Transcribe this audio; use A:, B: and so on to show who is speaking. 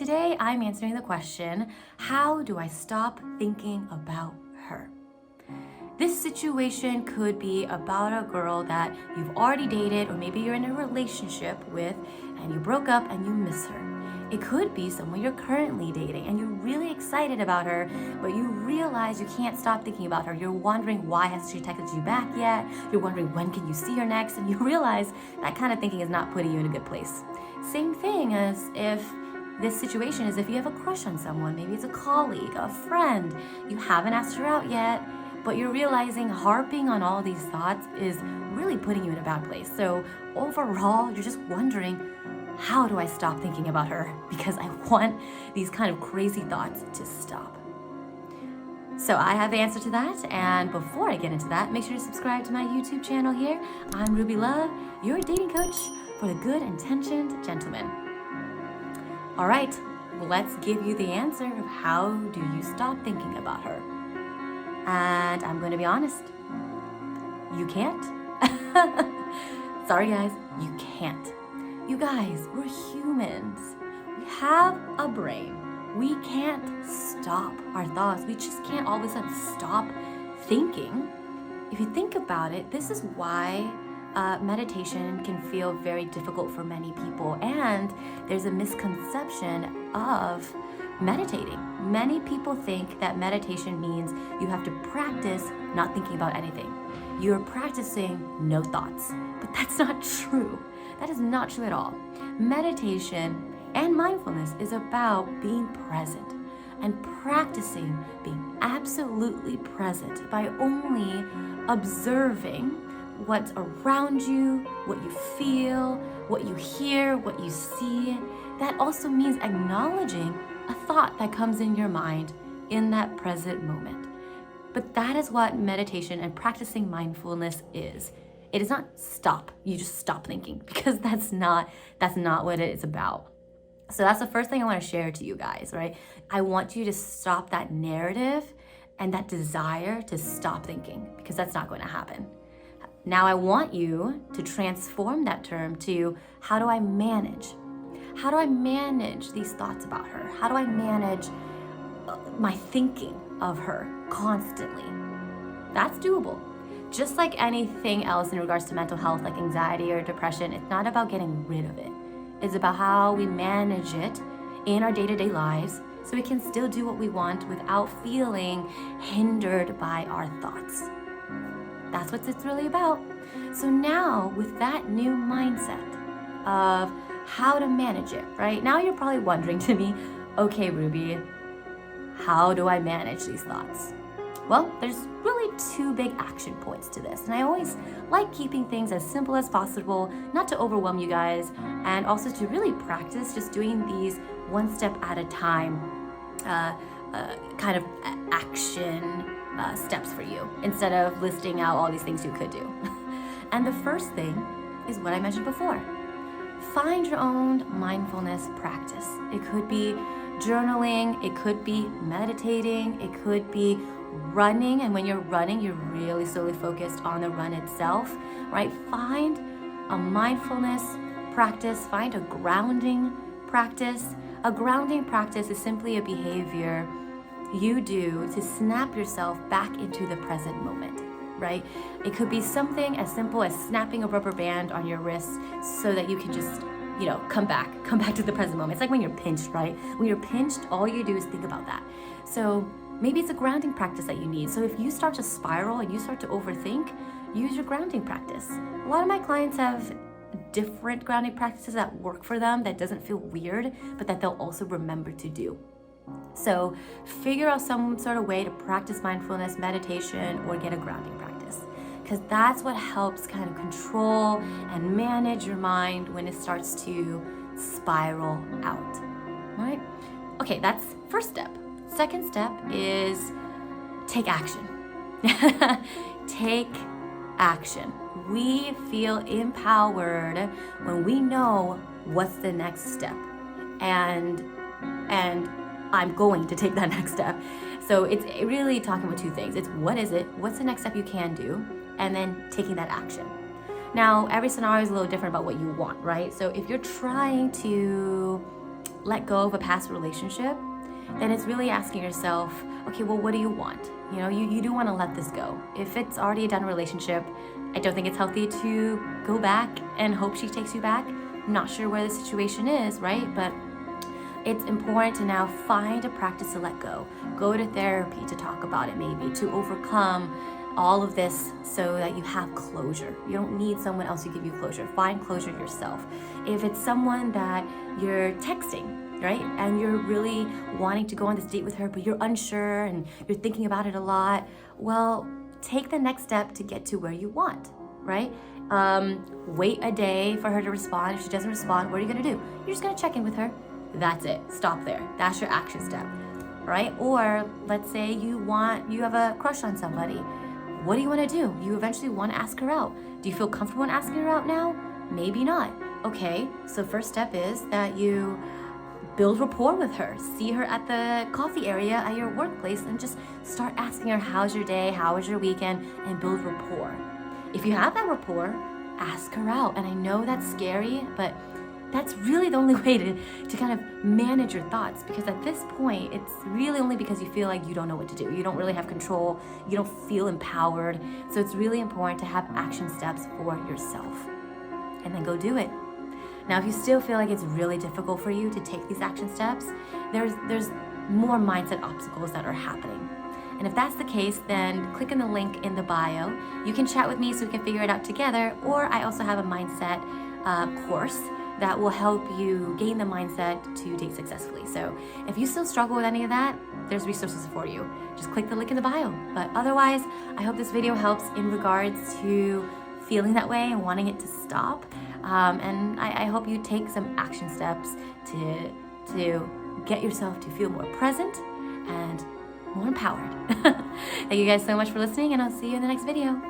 A: today I'm answering the question, how do I stop thinking about her? This situation could be about a girl that you've already dated, or maybe you're in a relationship with and you broke up and you miss her. It could be someone you're currently dating and you're really excited about her, but you realize you can't stop thinking about her. You're wondering, why hasn't she texted you back yet? You're wondering, when can you see her next? And you realize that kind of thinking is not putting you in a good place. Same thing as if this situation is if you have a crush on someone. Maybe it's a colleague, a friend. You haven't asked her out yet, but you're realizing harping on all these thoughts is really putting you in a bad place. So overall, you're just wondering, how do I stop thinking about her? Because I want these kind of crazy thoughts to stop. So I have the answer to that. And before I get into that, make sure to subscribe to my YouTube channel here. I'm Ruby Love, your dating coach for the good intentioned gentleman. All right, let's give you the answer of how do you stop thinking about her. And I'm going to be honest, you can't. Sorry guys, you can't. You guys, we're humans. We have a brain. We can't stop our thoughts. We just can't all of a sudden stop thinking. If you think about it, this is why meditation can feel very difficult for many people. And there's a misconception of meditating. Many people think that meditation means you have to practice not thinking about anything. You're practicing no thoughts, but that's not true. That is not true at all. Meditation and mindfulness is about being present and practicing being absolutely present by only observing what's around you, what you feel, what you hear, what you see. That also means acknowledging a thought that comes in your mind in that present moment. But that is what meditation and practicing mindfulness is. It is not stop. You just stop thinking, because that's not what it is about. So that's the first thing I want to share to you guys, right? I want you to stop that narrative and that desire to stop thinking, because that's not going to happen. Now I want you to transform that term to, how do I manage? How do I manage these thoughts about her? How do I manage my thinking of her constantly? That's doable. Just like anything else in regards to mental health, like anxiety or depression, it's not about getting rid of it. It's about how we manage it in our day-to-day lives so we can still do what we want without feeling hindered by our thoughts. That's what it's really about. So now, with that new mindset of how to manage it, right? Now you're probably wondering to me, okay, Ruby, how do I manage these thoughts? Well, there's really two big action points to this. And I always like keeping things as simple as possible, not to overwhelm you guys, and also to really practice just doing these one step at a time kind of action steps for you, instead of listing out all these things you could do. And the first thing is what I mentioned before. Find your own mindfulness practice. It could be journaling, it could be meditating, it could be running, and when you're running, you're really solely focused on the run itself, right? Find a mindfulness practice, find a grounding practice. A grounding practice is simply a behavior you do to snap yourself back into the present moment, right? It could be something as simple as snapping a rubber band on your wrist so that you can just, come back to the present moment. It's like when you're pinched, right? When you're pinched, all you do is think about that. So maybe it's a grounding practice that you need. So if you start to spiral and you start to overthink, use your grounding practice. A lot of my clients have different grounding practices that work for them that doesn't feel weird, but that they'll also remember to do. So figure out some sort of way to practice mindfulness, meditation, or get a grounding practice, because that's what helps kind of control and manage your mind when it starts to spiral out, right? Okay, that's first step. Second step is take action. Take action. We feel empowered when we know what's the next step. And I'm going to take that next step. So it's really talking about two things. It's what is it? What's the next step you can do? And then taking that action. Now, every scenario is a little different about what you want, right? So if you're trying to let go of a past relationship, then it's really asking yourself, okay, well, what do you want? You know, you do want to let this go. If it's already a done relationship, I don't think it's healthy to go back and hope she takes you back. I'm not sure where the situation is, right? But it's important to now find a practice to let go. Go to therapy to talk about it, maybe to overcome all of this so that you have closure. You don't need someone else to give you closure. Find closure yourself. If it's someone that you're texting, right, and you're really wanting to go on this date with her, but you're unsure and you're thinking about it a lot, well, take the next step to get to where you want, right? Wait a day for her to respond. If she doesn't respond, what are you gonna do? You're just gonna check in with her. That's it. Stop there. That's your action step, right? Or let's say you have a crush on somebody. What do you want to do? You eventually want to ask her out. Do you feel comfortable in asking her out now? Maybe not. Okay, so first step is that you build rapport with her. See her at the coffee area at your workplace and just start asking her, how's your day? How was your weekend? And build rapport. If you have that rapport, ask her out. And I know that's scary, but that's really the only way to kind of manage your thoughts, because at this point, it's really only because you feel like you don't know what to do. You don't really have control. You don't feel empowered. So it's really important to have action steps for yourself and then go do it. Now, if you still feel like it's really difficult for you to take these action steps, there's more mindset obstacles that are happening. And if that's the case, then click on the link in the bio. You can chat with me so we can figure it out together, or I also have a mindset course that will help you gain the mindset to date successfully. So if you still struggle with any of that, there's resources for you. Just click the link in the bio. But otherwise, I hope this video helps in regards to feeling that way and wanting it to stop. And I hope you take some action steps to get yourself to feel more present and more empowered. Thank you guys so much for listening, and I'll see you in the next video.